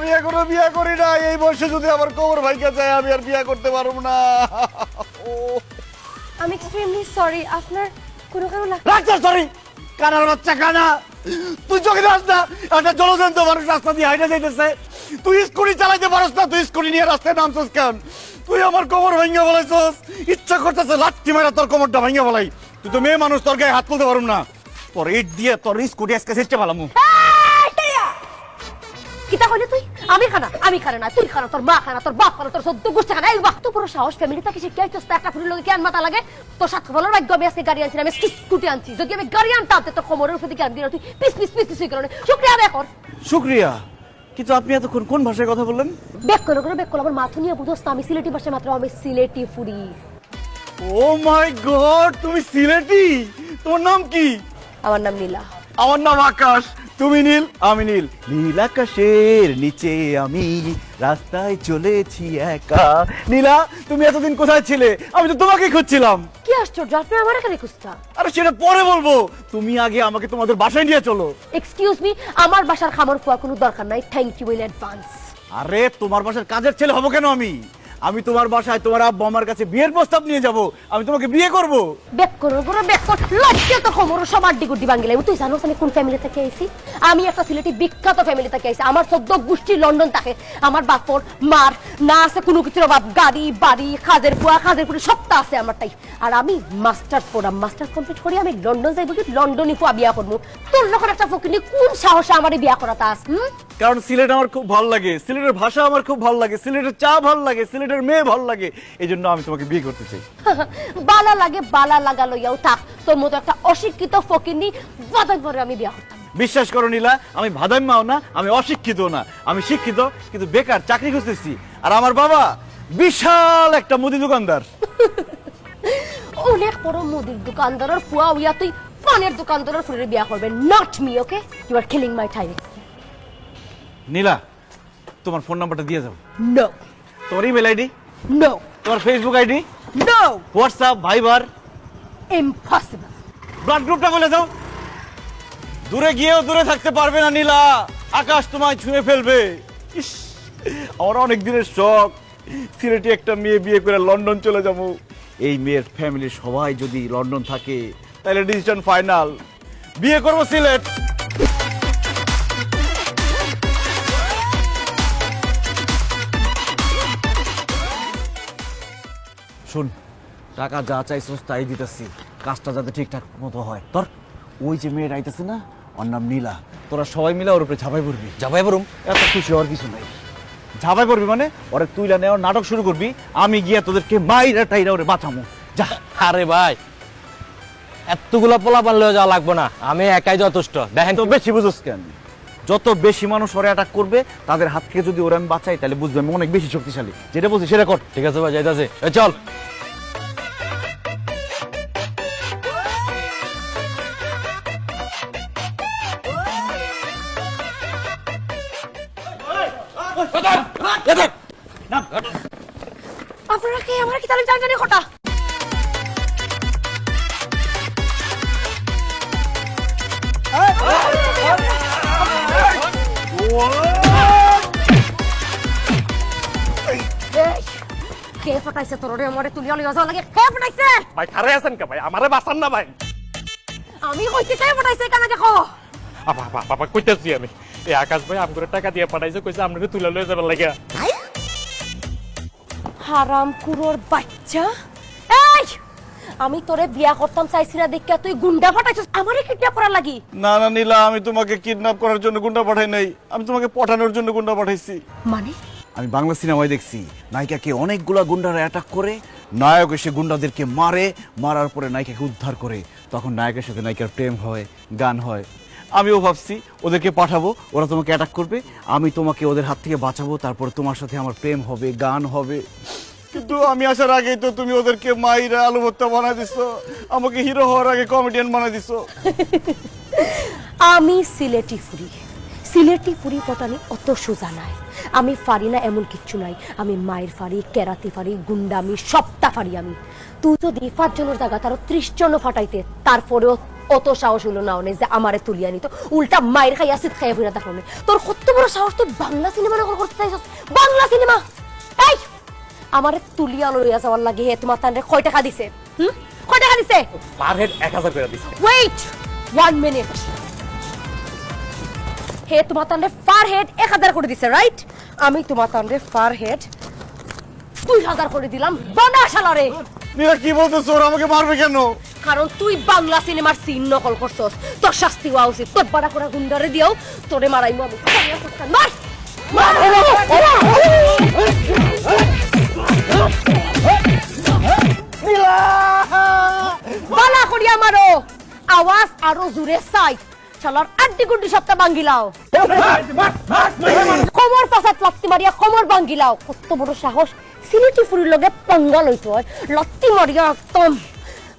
আমি এখনো বিয়ে করি না, এই বয়সে যদি আমার কোমর ভাইকে যায় আমি আর বিয়ে করতে পারবো না। আমি এক্সট্রিমলি সরি, আপনার কোনো কারণ রাখতে সরি, কানার বাচ্চা কানা। তুই চোখে দাস না, একটা জলজন্ত মানুষ রাস্তা দিয়ে হাইটে যাইতেছে, তুই স্কুটি চালাইতে পারস না, তুই স্কুটি নিয়ে রাস্তায় নামছস কেন? তুই আমার কোমর ভাঙিয়ে বলাইছস, ইচ্ছা করতেছে লাঠি মারা তোর কোমরটা ভাঙিয়ে বলাই। তুই তো মেয়ে মানুষ, তোর গায়ে হাত তুলতে পারুম না, তোর ইট দিয়ে তোর স্কুটি আজকে চেষ্টা পালামু। কিতা কইলি তুই? আমি খানা না, তুই খানা, তোর মা খানা, তোর বাপ খানা, তোর সদ্য গোষ্ঠী খানা। এই বাহ, তো পুরো সাহস ফ্যামিলি থেকে শিখে আইছস, একটা ফুলের লগে কেন মাথা লাগে? তোর সাথে বলার ভাগ্য আমি আজকে গাড়ি আনছি, আমি স্কুটি আনছি। যদি আমি গাড়ি আনতাম তোর কোমরের উপর দিকে আমি দিলা, তুই পিস পিস পিস পিস করে শুকরিয়া আদায় কর। শুক্রিয়া, কিন্তু আপনি এতক্ষণ কোন ভাষায় কথা বললেন? বেক করো আমার মাথা নিয়ে বুঝোস না, আমি সিলেটি ভাষায় মাত্র, আমি সিলেটি ফুরি। ও মাই গড, তুমি সিলেটি? তোমার নাম কি? আমার নাম নীলা। আমার নাম আকাশ। তুমি নীল, আমি নীল। নীল আকাশের নিচে আমি রাস্তায় চলেছি একা। নীলা, তুমি এতদিন কোথায় ছিলে? আমি তো তোমাকে খুঁজছিলাম। কি আশ্চর্য, আপনি আমার এখানে খুঁজতা? আরে সেটা পরে বলবো, তুমি আগে আমাকে তোমাদের বাসায় নিয়ে চলো। এক্সকিউজ মি, আমার বাসার খামার ফুয়া কোনো দরকার নাই, থ্যাংক ইউ ইন অ্যাডভান্স। আরে তোমার বাসার কাজের ছেলে হবো কেন আমি? আমি তোমার বাসায় তোমার আব্বু আমার কাছে বিয়ের প্রস্তাব নিয়ে যাব, আমি তোমাকে বিয়ে করব। বেক করো লজ্জা তো খবর সবার ডিগুডি বাঙ্গিলে। তুই জানোস আমি কোন ফ্যামিলি থেকে আইছি? আমি একটা সিলেটি বিখ্যাত ফ্যামিলি থেকে আইছি। আমার 14 গোষ্ঠী লন্ডন থাকে। আমার বাপর মার না আছে কোনো কিছুর অভাব, গাড়ি বাড়ি কাজের বুয়া কাজের পুরি সবটা আছে আমারটাই। আর আমি মাস্টার্স কমপ্লিট করি আমি লন্ডন যাইব, কি লন্ডনই ফুয়া বিয়া করবো। তোর লোকের একটা ফকিনি কোন সাহসে আমারে বিয়া করাতে আস? কারণ সিলেট আমার খুব ভালো লাগে, সিলেটের ভাষা আমার খুব ভালো লাগে, সিলেটের চা ভালো লাগে, সিলেটের মেয়ে ভালো লাগে, এই জন্য আমি তোমাকে বিয়ে করতে চাই। বালা লাগে, বালা লাগা লইয়াও থাক, তোর মতো একটা অশিক্ষিত ফকিনি বাদাই পরে আমি বিয়া করতাম। বিশ্বাস করো নীলা, আমি ভাদাইম্মাও না, আমি অশিক্ষিত না, আমি শিক্ষিত কিন্তু বেকার, চাকরি খুঁজতেছি। আর আমার বাবা বিশাল একটা মুদি দোকানদার। অনেক বড় মুদির দোকানদারের ফুয়া উইয়া তুই পানের দোকানদারের ফুলের বিয়া করবে, not me. Okay, you are killing my time. Nila, তোমার ফোন নাম্বারটা দিয়ে যাও। নো তোমার ইমেল আইডি? নো তোমার Facebook ID? No WhatsApp, Viber? Impossible. Blood গ্রুপটা বলে দাও। দূরে গিয়েও দূরে থাকতে পারবে না নীলা, আকাশ তোমায় ছুঁয়ে ফেলবে। ইস, আমার অনেক দিনের শখ সিলেটে একটা মেয়ে বিয়ে করে লন্ডন চলে যাব। এই মেয়ের ফ্যামিলির সবাই যদি লন্ডন থাকে তাহলে ডিসিশন ফাইনাল, বিয়ে করব সিলেট। শুন, টাকা যা চাইছস তাই দিতেছি, কাজটা যাতে ঠিকঠাক মতো হয়। তোর ওই যে মেয়েটা আইতেছে না, ওর নাম নীলা, তোরা সবাই মিলে ওর উপরে ঝাঁপাই পড়বি। যাবাই বরুম এত খুশি হওয়ার কিছু নাই। ঝাঁপাই পড়বি মানে ওরে তুইলা নেওয়ার নাটক শুরু করবি, আমি গিয়া তোদেরকে মাইরা টাইরা ওরে বাঁচামু। যা। আরে ভাই, এতগুলা পোলাপান লয়ে যাওয়া লাগবো না, আমি একাই যথেষ্ট। দেখেন তো বেশি বুঝোস কেন? যত বেশি মানুষ ওরে অ্যাটাক করবে তাদের হাত থেকে যদি ওরে আমি বাঁচাই তাহলে বুঝবে আমি অনেক বেশি শক্তিশালী। যেটা বলছি সেটা কর। ঠিক আছে ভাই, যাইতাছে। চল। আপনারা কি আমার কি তাহলে জানি কটা? কে ফটাইছে তোরে? আমারে তুলিয়া লইয়া যাওয়া লাগে। কে ফটাইছে? ভাই খারে আছেন কে ভাই? আমারে বাঁচান না ভাই। আমি কইতে কে ফটাইছে কেন দেখো? বাবা কইতাছি আমি, এই আকাশ ভাই আমগরে টাকা দিয়ে পাঠাইছে, কইছে আপনাকে তুলে লয়ে যাবার লাগে। হারাম কুরোর বাচ্চা! এই, আমি তোরে বিয়া করতাম চাইছি না দেখিয়া তুই গুন্ডা পাঠাইছিস আমারে কিডন্যাপ করার লাগি? না না নীলা, আমি তোমাকে কিডন্যাপ করার জন্য গুন্ডা পাঠাই নাই, আমি তোমাকে পটানোর জন্য গুন্ডা পাঠাইছি। মানে আমি বাংলা সিনেমায় দেখছি নায়িকাকে অনেকগুলা গুন্ডারা অ্যাটাক করে, নায়ক এসে গুন্ডাদেরকে মারে, মারার পরে নায়িকাকে উদ্ধার করে, তখন নায়কের সাথে নায়িকার প্রেম হয়, গান হয়। আমিও ভাবছি ওদেরকে পাঠাবো, ওরা তোমাকে অ্যাটাক করবে, আমি তোমাকে ওদের হাত থেকে বাঁচাবো, তারপর তোমার সাথে আমার প্রেম হবে, গান হবে। কিন্তু আমি আসার আগেই তো তুমি ওদেরকে মাইরা আলু ভর্তা বানাই দিছো, আমাকে হিরো হওয়ার আগে কমেডিয়ান বানাই দিছো। আমি সিলেটি ফুরি পটানি অত সোজা নাই। আমি পারি না এমন কিচ্ছু নাই। আমি মায়ের ফারি, কেরাতি ফারি, গুন্ডামি সবটা ফারি আমি। তুই তো 5 জনের জায়গা তারও 30 জন ফাটাইতে, তারপরেও অত সাহস হলো না অনেক যে আমারে তুলিয়া নিত, উল্টা মায়ের খাইয়া সিট খাইয়া ফিরা দেখো তোর কত বড় সাহস, তুই বাংলা সিনেমা নকল করতে চাইছস? বাংলা সিনেমা এই আমারে তুলিয়া লইয়া যাওয়ার লাগে হে তোমার তানরে কয় টাকা দিছে? কয় টাকা দিছে? পার হেড 1000 করে দিছে। ওয়েট 1 মিনিট, হে তোমার তানরে পার হেড 1000 করে দিছে, রাইট? আমি তোমার তানরে পার হেড 2000 করে দিলাম। বানা শালারে। নীলা কি বলতেছ? ওরা আমাকে মারবে কেন? কারণ তুই বাংলা সিনেমার সিন নকল করছস, তোর শাস্তি হওয়া উচিত। তোর বাড়া করে গুন্ডারে দিও, তোরে মারাইমু আমি। মার বালা করিয়া মারো, আওয়াজ আরো জোরে চাই। শালার আড্ডি গুড্ডি সপ্তাহ ভাঙ্গিলাও, কোমর পাশাত লাত্তি মারিয়া কোমর ভাঙ্গিলাও। কত বড় সাহস, সিলেটি ফুরির লগে পাঙ্গা লইতো, লাত্তি মারিয়া একদম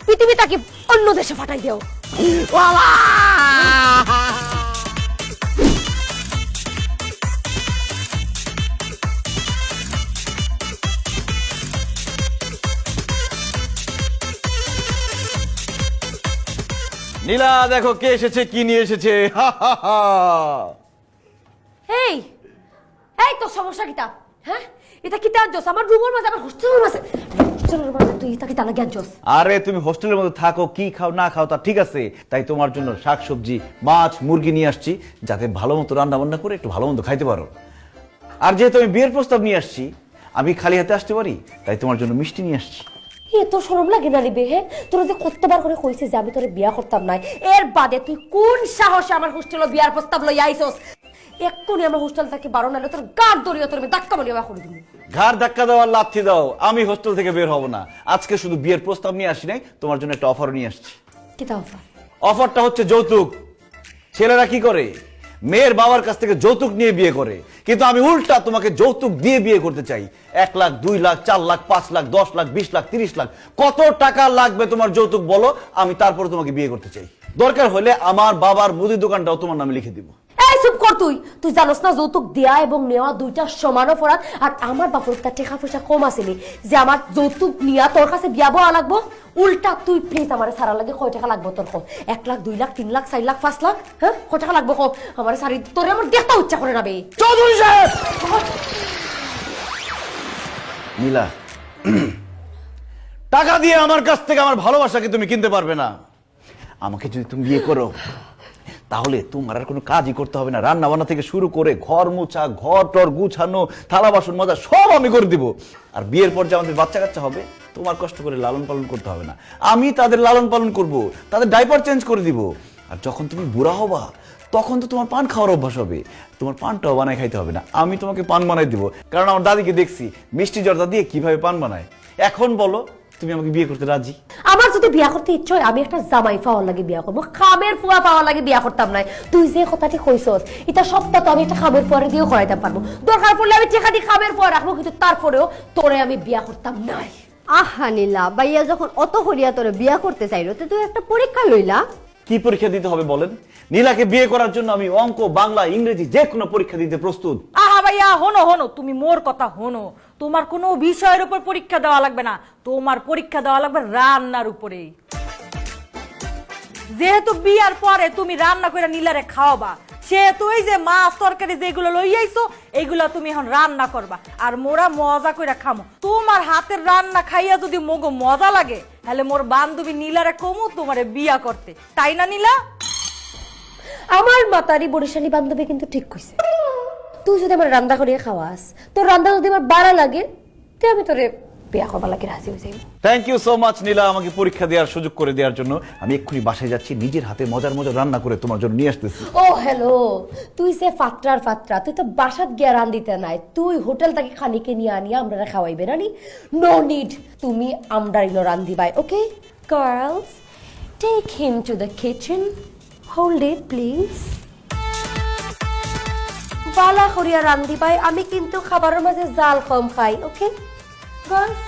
পৃথিবীটা কি অন্য দেশে ফাটাই দেও। নীলা দেখো কে এসেছে, কি নিয়ে এসেছে। এই এই তোর সমস্যা কিটা? হ্যাঁ এটা কিটা জোস? আমার রুমের মাঝে, আমার হোস্টেলের মাঝে, হোস্টেলের মাঝে তুই এটা কিটা লাগি জোস? আরে তুমি হোস্টেলের মধ্যে থাকো, কি খাও না খাও তা ঠিক আছে, তাই তোমার জন্য শাকসবজি, মাছ, মুরগি নিয়ে আসছি, যাতে ভালো মতো রান্না বান্না করে একটু ভালো মতো খাইতে পারো। আর যেহেতু আমি বিয়ের প্রস্তাব নিয়ে আসছি, আমি খালি হাতে আসতে পারি, তাই তোমার জন্য মিষ্টি নিয়ে আসছি। এ তোর শরম লাগে না রে হে? তোর যে কতবার করে কইছে যে আমি তোরে বিয়া করতাম না, এর বাদে তুই কোন সাহসে আমার হোস্টেলে বিয়ার প্রস্তাব লই আইছস? এক্ষুনি আমার হোস্টেল থেকে বারণ নালে তোর গাড় দড়িয়ে তোর আমি ধাক্কা মারিয়া করে দিব। ঘাড় ধাক্কা দেওয়ার লাথি দাও, আমি হোস্টেল থেকে বের হব না। আজকে শুধু বিয়ের প্রস্তাব নিয়ে আসি নাই, তোমার জন্য একটা অফার নিয়ে আসছি। কি তা অফার? অফারটা হচ্ছে যৌতুক। ছেলেরা কি করে, মেয়ের বাবার কাছ থেকে যৌতুক নিয়ে বিয়ে করে, কিন্তু আমি উল্টা তোমাকে যৌতুক দিয়ে বিয়ে করতে চাই। 1 লাখ, 2 লাখ, 4 লাখ, 5 লাখ, 10 লাখ, 20 লাখ, 30 লাখ, কত টাকা লাগবে তোমার যৌতুক বলো, আমি তারপরে তোমাকে বিয়ে করতে চাই। দরকার হলে আমার বাবার মুদির দোকানটাও তোমার নামে লিখে দিব। এই চুপ কর তুই। তুই জানোস না যৌতুক দেয়া এবং নেওয়া দুইটা সমান অপরাধ? আর আমার বাপর একটা টাকা পয়সা কম আসেনি যে আমার যৌতুক নিয়া তোর কাছে বিয়া বয়া লাগবো। উল্টা তুই প্লিজ আমার সারা লাগে কয় টাকা লাগবো তোর? 1 লাখ, 2 লাখ, 3 লাখ, 4 লাখ, 5 লাখ, হ্যাঁ কয় টাকা লাগবো? আমার সারি তোরে আমার দেখতে ইচ্ছা করে না বে। চৌধুরী সাহেব! নীলা, টাকা দিয়ে আমার কাছ থেকে আমার ভালোবাসাকে তুমি কিনতে পারবে না। আমাকে যদি তুমি বিয়ে করো, তাহলে তোমার আর কোনো কাজই করতে হবে না। রান্না বান্না থেকে শুরু করে ঘর মোছা, ঘর টর গুছানো, থালা বাসন মাজা সব আমি করে দিব। আর বিয়ের পর যে আমাদের বাচ্চা কাচ্চা হবে, তোমার কষ্ট করে লালন পালন করতে হবে না, আমি তাদের লালন পালন করব, তাদের ডাইপার চেঞ্জ করে দিব। আর যখন তুমি বুড়া হবা, তখন তো তোমার পান খাওয়ার অভ্যাস হবে, তোমার পানটাও বানায় খাইতে হবে না, আমি তোমাকে পান বানাই দিব। কারণ আমার দাদিকে দেখছি মিষ্টি জর্দা দিয়ে কিভাবে পান বানায়। এখন বলো, তুমি আমাকে বিয়ে করতে রাজি? আমার যদি বিয়া করতে ইচ্ছে হয়, আমি একটা জামাই পাওয়ার লাগে বিয়া করবো, খামের ফুয়া পাওয়ার লাগে বিয়া করতাম না। তুই যে কথাটি কইছস, এটা সবটা তো আমি একটা খামের ফুয়ারে দিয়েও করাইতে পারবো। দরকার পড়লে আমি টেকাটি খামের ফুয়া রাখবো, কিন্তু তারপরেও তোরে আমি বিয়া করতাম না। আহা নীলা, ভাইয়া যখন অত হরিয়া তোরে বিয়া করতে চাইলো, তো তুই একটা পরীক্ষা লইলা। কি পরীক্ষা দিতে হবে বলেন? নীলাকে বিয়ে করার জন্য আমি অঙ্ক, বাংলা, ইংরেজি যে কোনো পরীক্ষা দিতে প্রস্তুত। আহা ভাইয়া হনো হনো, তুমি মোর কথা হনো। তোমার কোনো বিষয়ের উপর পরীক্ষা দেওয়া লাগবে না, তোমার পরীক্ষা দেওয়া লাগবে রান্নার উপরে। যেহেতু বিয়ার পরে তুমি রান্না করে নীলারে খাওয়াবা, সেহেতু এই যে মাছ তরকারি যেগুলো লই আইছো, এইগুলা তুমি এখন রান্না করবা, আর মোরা মজা করে খামো। তোমার হাতের রান্না খাইয়া যদি মগো মজা লাগে, তাহলে মোর বান্ধবী নীলারে কমু তোমারে বিয়া করতে, তাই না নীলা? আমার মাতারি বরিশালী বান্ধবী কিন্তু ঠিক কইছে। তুই যদি আমার রান্না করিয়া খাওয়াস, তোর রান্না যদি আমার বাড়া লাগে, তো আমি তোরে বিয়া করবার লাগে রাজি হয়ে যাই। থ্যাংক ইউ সো মাচ নীলা, আমাকে পরীক্ষা দেওয়ার সুযোগ করে দেওয়ার জন্য। আমি এক্ষুনি বাসায় যাচ্ছি, নিজের হাতে মজার মজার রান্না করে তোমার জন্য নিয়ে আসতেছি। ও হ্যালো, তুই সে ফাত্রার ফাত্রা, তুই তো বাসাত গিয়া রান দিতে নাই, তুই হোটেল থেকে খানিকে নিয়ে আনিয়া আমরা খাওয়াইবে রানি। নো নিড, তুমি আমরা রান দিবাই। Okay girls, take him to the kitchen, hold it please. বালা করিয়া রান দিবাই, আমি কিন্তু খাবারের মাঝে জাল কম খাই। ওকে গার্লস?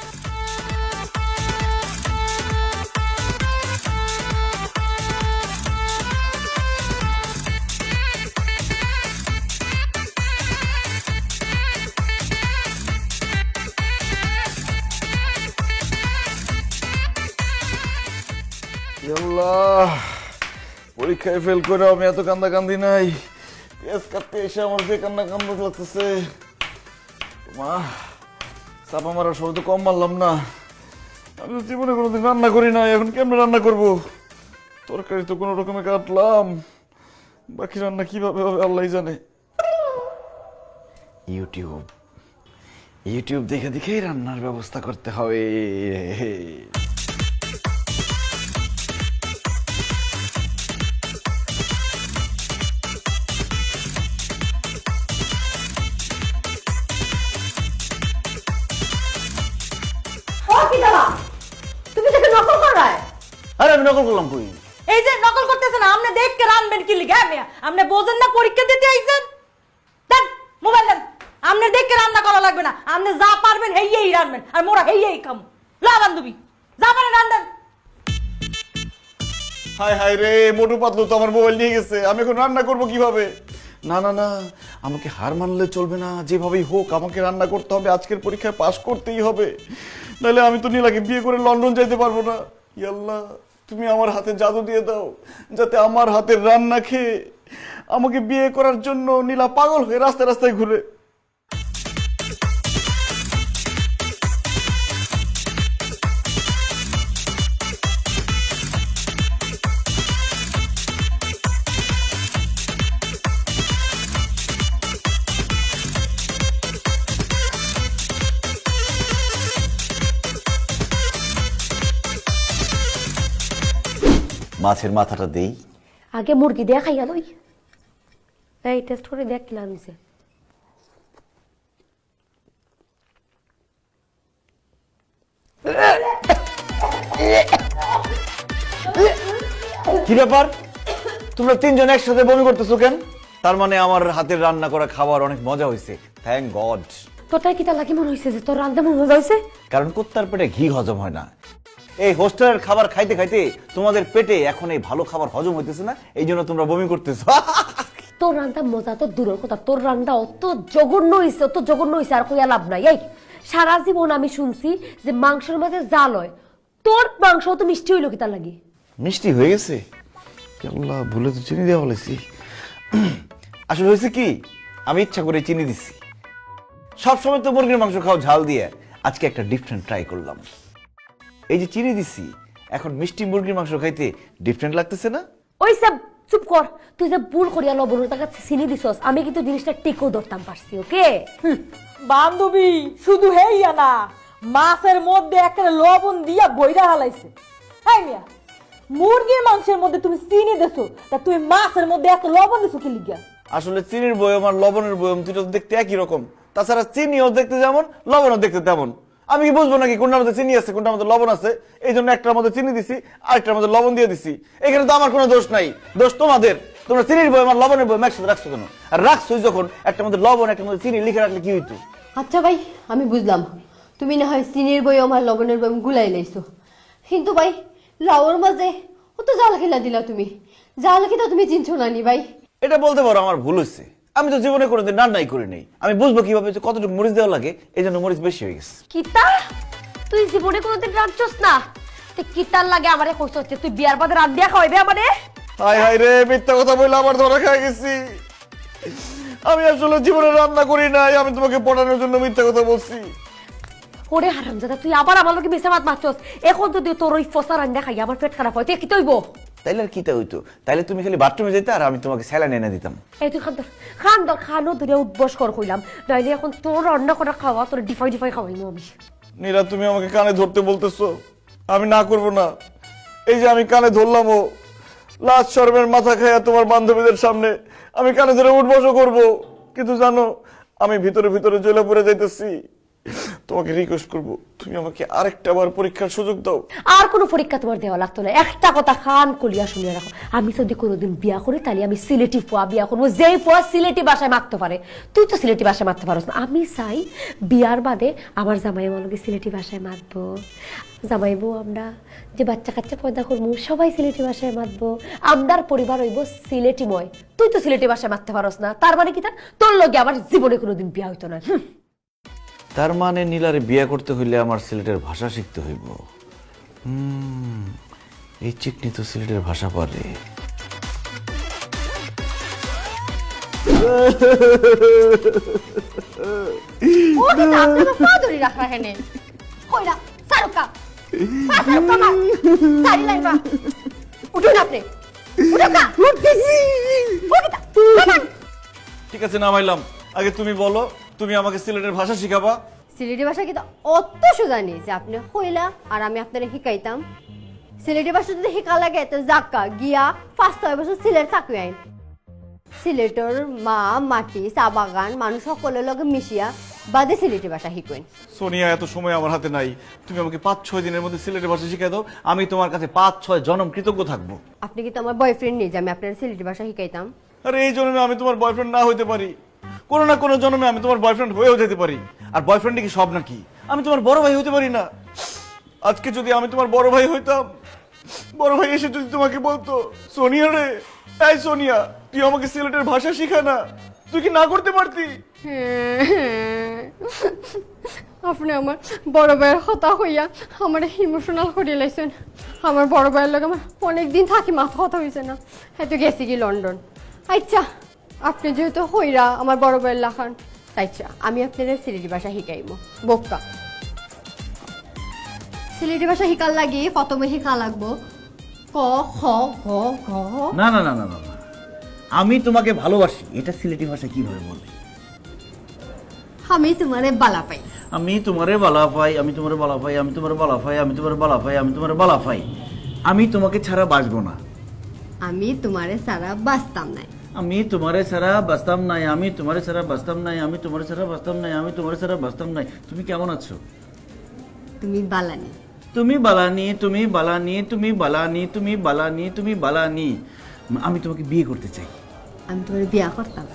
আল্লাহ, পরীক্ষায় ফেল করে আমি এত কান্দা কান্দি নাই, পেঁয়াজ কাটতে এসে আমার যে কান্না কান্দা লাগতেছে। মা, চাপা মারার সময় তো কম মারলাম না। আমি তো জীবনে কোনোদিন রান্না করি না, এখন কেমনে রান্না করব? তরকারি তো কোনো রকমে কাটলাম, বাকি রান্না কিভাবে হবে আল্লাহ জানে। ইউটিউব দেখে দেখেই রান্নার ব্যবস্থা করতে হবে। ও কি দাদা, তুমি দেখে নকল করায়? আরে আমি নকল করলাম কই? এই যে নকল করতেছেন আপনি, দেখকে রানবেন কি লিগা? মিয়া আপনি বোঝেন না পরীক্ষা দিতে আইছেন? দেন মোবাইল দেন, আপনি দেখকে রান্না করা লাগবে না, আপনি যা পারবেন হেইয়েই রানবেন, আর মোরা হেইয়েই খাম। লা বান্ধবী যা পারেন রান্ধেন। হায় হায় রে, মোটু পাতলু তো আমার মোবাইল নিয়ে গেছে, আমি এখন রান্না করব কিভাবে? না না না, আমাকে হার মানলে চলবে না, যেভাবেই হোক আমাকে রান্না করতে হবে, আজকের পরীক্ষায় পাশ করতেই হবে, নাহলে আমি তো নীলাকে বিয়ে করে লন্ডন যাইতে পারবো না। ইয়া আল্লাহ, তুমি আমার হাতে জাদু দিয়ে দাও, যাতে আমার হাতের রান্না খেয়ে আমাকে বিয়ে করার জন্য নীলা পাগল হয়ে রাস্তায় রাস্তায় ঘুরে। মাছের মাথাটা দেই। আগে মুরগি দিয়ে খাইয়া লই। এই টেস্ট করে দেখ কি লাগছে। কি ব্যাপার, তোমরা তিনজন একসাথে বমি করতেছো কেন? তার মানে আমার হাতের রান্না করা খাবার অনেক মজা হয়েছে, থ্যাংক গড। তোরটাই কি তা লাগি মনে হয়েছে যে তোর রান্না মনে মজা হয়েছে? কারণ কুত্তার পেটে ঘি হজম হয় না। এই হোস্টেলের খাবার খাইতে খাইতে তোমাদের পেটে এখন এই ভালো খাবার হজম হইতেছে না, এই জন্য তোমরা বমি করতেছো। তোর রান্না মজা তো দূরের কথা, তোর রান্না অত জঘন্য হয়েছে, অত জঘন্য হয়েছে আর কইয়া লাভ নাই। এই সারা জীবন আমি শুনছি যে মাংসের মধ্যে জাল হয়, তোর মাংস তো মিষ্টি হইলো কি তার লাগি? মিষ্টি হয়ে গেছে? আল্লাহ, ভুলে তো চিনি দেওয়া বলেছি। আসলে হয়েছে কি, আমি ইচ্ছা করে চিনি দিচ্ছি। সবসময় তো মুরগির মাংস খাও ঝাল দিয়ে, আজকে একটা ডিফারেন্ট ট্রাই করলাম। এই যে চিনি দিচ্ছি, এখন মিষ্টি মুরগির মাংস খাইতে ডিফারেন্ট লাগতেছে না? ওই সব চুপ কর, তুই যে ভুল করিয়া লবণের টাকা চিনি দিছস, আমি কিন্তু জিনিসটা টেকেও ধরতাম পারছি। ওকে বান্ধবী শুধু হেইয়া না, মাছের মধ্যে একটা লবণ দিয়া বইরা হালাইছে। হ্যাঁ মিয়া, মুরগির মাংসের মধ্যে তুমি চিনি দেছো, তা তুমি মাছের মধ্যে একটা লবণ দেছো কি লিগা? আসলে চিনির বয়ম আর লবণের বয়ম দুটো তো দেখতে একই রকম, তাছাড়া চিনিও দেখতে যেমন লবণও দেখতে তেমন। আমি কি বুঝবো নাকি কোনটার মধ্যে চিনি আছে কোনটার মধ্যে লবণ আছে? এই জন্য একটার মধ্যে চিনি দিছি, আরেকটার মধ্যে লবণ দিয়ে দিছি। এখানে তো আমার কোনো দোষ নাই, দোষ তোমাদের। তোমরা চিনির বয়ম আর লবণের বয়ম একসাথে রাখছো কেন? আর রাখছো যখন, একটার মধ্যে লবণ একটার মধ্যে চিনি লিখে রাখলে কি হইতো? আচ্ছা ভাই, আমি বুঝলাম তুমি না হয় চিনির বয়ম আর লবণের বয়ম গুলাই লাইছো, কিন্তু ভাই লাউর মাঝে অত জাল খেলা দিলা তুমি, জাল খেতে তুমি চিনছো না নি ভাই? এটা বলতে পারো আমার ভুল হয়েছে, আমি তো জীবনে কোনোদিন রান্নাই করি নাই, আমি বুঝবো কিভাবে যে কতটুকু মরিচ দেওয়া লাগে, এই জন্য মরিচ বেশি হয়ে গেছে। কিতা তুই জীবনে কোনোদিন রাঁধছস না? তুই কিতার লাগে আমারে কইছস যে তুই বিয়ার বাদে রাঁধিয়া খাওয়াইবে আমারে? হায় হায় রে, মিথ্যা কথা বলে আমার ধরা খেয়ে গেছি। আমি আসলে জীবনে রান্না করি নাই, আমি তোমাকে পড়ানোর জন্য মিথ্যা কথা বলছি। ওরে হারামজাদা, তুই আবার আমার লগে মিছা মাত মারছস। এখন যদি তোর ওই ফসা রান্না খাই আমার পেট খারাপ হয়, তুই কি তৈব? তাইলে আর কিটা হইতো? তাইলে তুমি খালি বাথরুমে যেতে আর আমি তোমাকে স্যালাইন এনে দিতাম। এই তুই খানো ধরে উদ্বস কর কইলাম, নাইলে এখন তোর রান্না করা খাওয়া তোর ডিফাই খাওয়াইনি আমি। নীরা, তুমি আমাকে কানে ধরতে বলতেছো, আমি না করব না। এই যে আমি কানে ধরলাম, ও লাশ শর্মের মাথা খাইয়া তোমার বান্ধবীদের সামনে আমি কানে ধরে উঠবসও করব, কিন্তু জানো আমি ভিতরে ভিতরে জ্বলে পড়ে যাইতেছি। তোমাকে রিকোয়েস্ট করব, তুমি আমাকে আরেকটা বার পরীক্ষার সুযোগ দাও। আর কোনো পরীক্ষা তোমার দেওয়া লাগতো না। একটা কথা খান কলিয়া শুনিয়ে রাখো, আমি যদি কোনোদিন বিয়া করি তাহলে আমি সিলেটি ফুয়া বিয়া করবো, যেই ফুয়া সিলেটি ভাষায় মারতে পারে। তুই তো সিলেটি ভাষায় মারতে পারস না, আমি চাই বিয়ার বাদে আমার জামাই আমাকে সিলেটি ভাষায় মারবো, জামাইবো আমরা যে বাচ্চা কাচ্চা পয়দা করবো সবাই সিলেটি ভাষায় মারবো, আমরার পরিবার হইব সিলেটিময়। তুই তো সিলেটি ভাষায় মারতে পারস না, তার মানে কি তোর লগে আমার জীবনে কোনোদিন বিয়া হইতো না। তার মানে নীলারে বিয়ে করতে হইলে আমার সিলেটের ভাষা শিখতে হইব। এই চিকনি তো সিলেটের ভাষা পারে। ও কিন্তু আপনার পা ধরে রাখা হেনে কইরা সারুকা সারুকা মা সারি লাইবা উঠুন আপনি উঠুকা উঠতেছি উঠতা ঠিক আছে নামাইলাম, আগে তুমি বলো, তুমি আমাকে সিলেটের ভাষা শিখাবা? সিলেটি ভাষা কিন্তু অত সোজা নেই যে আপনি হইলা আর আমি আপনারে শিখাইতাম। সিলেটি ভাষা যদি শিকা লাগে তো জাক্কা গিয়া 5-6 বছর সিলেট থাকবে আইন। সিলেটর মা মাটি চা বাগান মানুষ সকলের লগে মিশিয়া বাদে সিলেটি ভাষা শিখবেন। সোনিয়া, এত সময় আমার হাতে নাই, তুমি আমাকে 5-6 দিনের মধ্যে সিলেটের ভাষা শিখাই দাও, আমি তোমার কাছে 5-6 জনম কৃতজ্ঞ থাকবো। আপনি কি তো আমার বয়ফ্রেন্ড নেই যে আমি আপনার সিলেটি ভাষা শিখাইতাম? আরে এই জন্মে আমি তোমার বয়ফ্রেন্ড না হইতে পারি, কোনো না কোনো জন্মে আমি তোমার বয়ফ্রেন্ড হয়েও যেতে পারি। আর বয়ফ্রেন্ড কি সব নাকি? আমি তোমার বড় ভাই হইতে পারি না? আজকে যদি আমি তোমার বড় ভাই হইতাম, বড় ভাই এসে যদি তোমাকে বলতো, সোনিয়া রে, এই সোনিয়া, তুই আমাকে সিলেটের ভাষা শিখা না, তুই কি না করতে পারতি? আপনি আমার বড় ভাইয়ের কথা হইয়া আমার ইমোশনাল করে লাইছেন। আমার বড় ভাইয়ের লগে আমার অনেকদিন থাকি মাথা কথা হয়েছে না, হয়তো গেছি কি লন্ডন। আচ্ছা আপনি যেহেতু হইরা আমার বড় ভাইয়ের লাখান, আচ্ছা আমি আপনার সিলেটি ভাষা শিখাইব। বোকা সিলেটি ভাষা শিকার লাগি প্রথমে শিখা লাগবো ক খ গ ঘ। না না না না না, আমি তোমাকে ভালোবাসি, এটা সিলেটি ভাষা কিভাবে বলবে? আমি তোমারে বালা পাই, আমি তোমারে বালা পাই, আমি তোমারে বালা পাই, আমি তোমারে বালা পাই, আমি তোমারে বালা পাই, আমি তোমারে বালা পাই, আমি তোমাকে ছাড়া বাঁচবো না, আমি তোমারে সারা বাঁচতাম নাই, আমি তোমারে ছাড়া বাঁচতাম নাই, আমি তোমারে ছাড়া বাঁচতাম নাই, আমি তোমারে ছাড়া বাঁচতাম নাই, আমি তোমারে ছাড়া বাঁচতাম নাই। তুমি কেমন আছো? তুমি বালানি, তুমি বালানি, তুমি বালানি, তুমি বালানি, তুমি বালানি, তুমি বালানি। আমি তোমাকে বিয়ে করতে চাই, আমি তোমার বিয়া করতাম,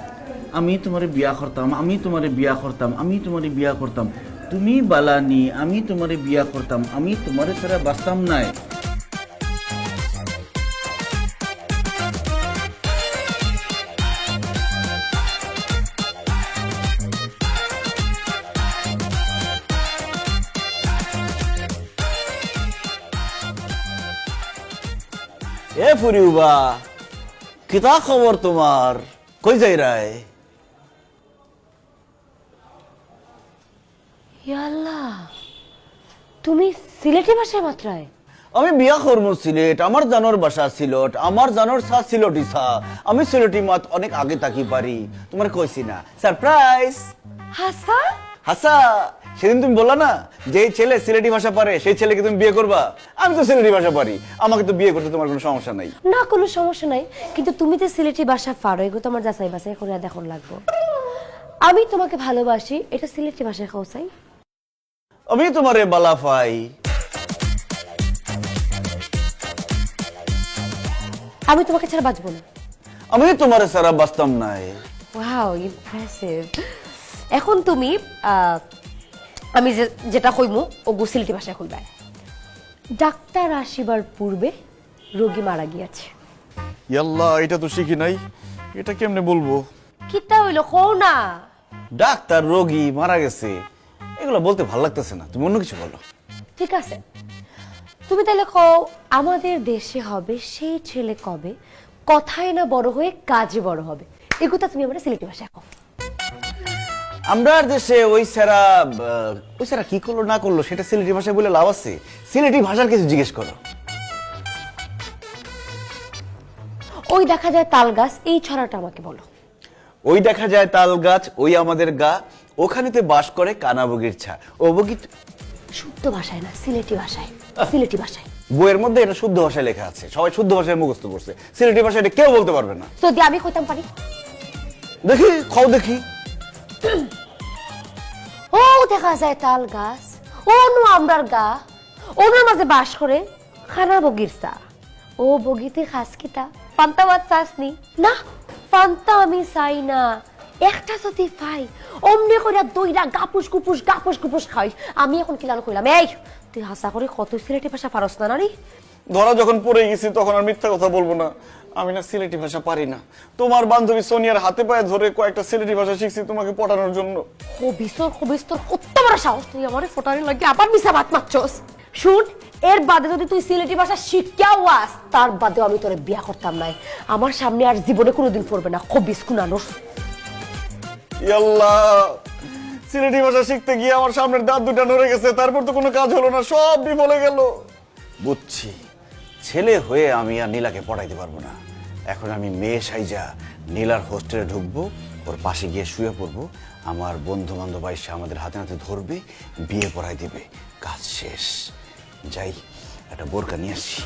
আমি তোমারে বিয়া করতাম, আমি তোমারে বিয়া করতাম, আমি তোমারে বিয়া করতাম। তুমি বালানি, আমি তোমারে বিয়া করতাম, আমি তোমারে ছাড়া বাঁচতাম নাই। এ ফুরিউবা, কিতা খবর তোমার? কই যাই রায়? আল্লাহ, তুমি সিলেটি ভাষায় মাত্রায়? আমি বিয়া করবো সিলেট, আমার জানোর বাসা সিলেট, আমার জানোর সা সিলেটি সা, আমি সিলেটি মাত অনেক আগে তাকি পারি, তোমার কইছি না? সারপ্রাইজ। হাসা হাসা, সেদিন তুমি বললা না যে এই ছেলে সিলেটি ভাষা পারে, সেই ছেলেকে তুমি বিয়ে করবা। আমি তো সিলেটি ভাষা পারি, আমাকে তো বিয়ে করতে তোমার কোনো সমস্যা নাই। না, কোনো সমস্যা নাই, কিন্তু তুমি তো সিলেটি ভাষা পারো, এগুলো তোমার যাচাই বাছাই করে দেখুন লাগবো। আমি তোমাকে ভালোবাসি, এটা সিলেটি ভাষায় কৌসাই। আমি তোমারে বালা পাই, আমি তোমাকে ছাড়া বাঁচবো না। আমি তোমারে সারা বাঁচতাম নাই। Wow, impressive. এখন তুমি আমি যেটা কইমু ওগু সিলেটি ভাষায় কইবা। ডাক্তার আসিবার পূর্বে রোগী মারা গিয়েছে। ইয়াল্লাহ, এটা তো শিখি নাই, এটা কেমনে বলবো? কিতা হইলো কও না। ডাক্তার রোগী মারা গেছে, এগুলো বলতে ভালো লাগতেছে না, তুমি অন্য কিছু বলো। ঠিক আছে, তুমি তাহলে কও আমাদের দেশে হবে সেই ছেলে কবে, কথায় না বড় হয়ে কাজে বড় হবে। এগুলো তুমি আমরা সিলেটি ভাষায় কও। আমরা দেশে ওই স্যারা কি করলো না করলো সেটা সিলেটি ভাষায় বলে লাভ আছে? সিলেটি ভাষার কিছু জিজ্ঞেস করো। ওই দেখা যায় তাল গাছ, এই ছড়াটা আমাকে বলো। ওই দেখা যায় তাল গাছ, ওই আমাদের গা, ওখানেতে বাস করে কানাবগির ছা। ও বগি শুদ্ধ ভাষায় না, সিলেটি ভাষায়, সিলেটি ভাষায়। বইয়ের মধ্যে এটা শুদ্ধ ভাষায় লেখা আছে, সবাই শুদ্ধ ভাষায় মুখস্থ করছে, সিলেটি ভাষায় এটা কেউ বলতে পারবে না। যদি আমি কইতাম পারি? দেখি, খাও দেখি। ও দেখা যায় তাল গাছ, অনু আমরার গা, অনুর মাঝে বাস করে খানা বগির চা। ও বগিতে খাস কিতা পান্তা ভাত চাসনি? না, পান্তা আমি চাই না, একটা যদি পাই অমনি করে দইরা গাপুস গুপুস খাই। আমি এখন কিলান কইলাম, এই তুই হাসা করে কত সিলেটি ভাষা পারস না নারী? ধরা যখন পড়ে গেছি তখন আর মিথ্যা কথা বলবো না, আমি না সিলেটি ভাষা পারি না। তোমার বান্ধবী সোনিয়ার হাতে পায়ে ধরে কয়েকটা সিলেটি ভাষা শিখছি তোমাকে পটানোর জন্য। খবিস্তর কত বড় সাহস, তুই আমার ফোটানি লাগে আবার মিশা ভাত মারছস। শুন, এর বাদে যদি তুই সিলেটি ভাষা শিখিয়াও আস, তার বাদেও আমি তোরে বিয়া করতাম নাই। আমার সামনে আর জীবনে কোনোদিন পড়বে না খবিস কুনানোর। ইয়াল্লাহ, সিলেটি ভাষা শিখতে গিয়ে আমার সামনের দাঁত দুটা নড়ে গেছে, তারপর তো কোনো কাজ হলো না, সব বিফলে গেল। বুঝছি, ছেলে হয়ে আমি আর নীলাকে পড়াইতে পারবো না। এখন আমি মেয়ে সাইজা নীলার হোস্টেলে ঢুকবো, ওর পাশে গিয়ে শুয়ে পড়বো, আমার বন্ধু বান্ধব এসে আমাদের হাতে হাতে ধরবে, বিয়ে পড়াই দিবে, কাজ শেষ। যাই, একটা বোরকা নিয়ে আসি।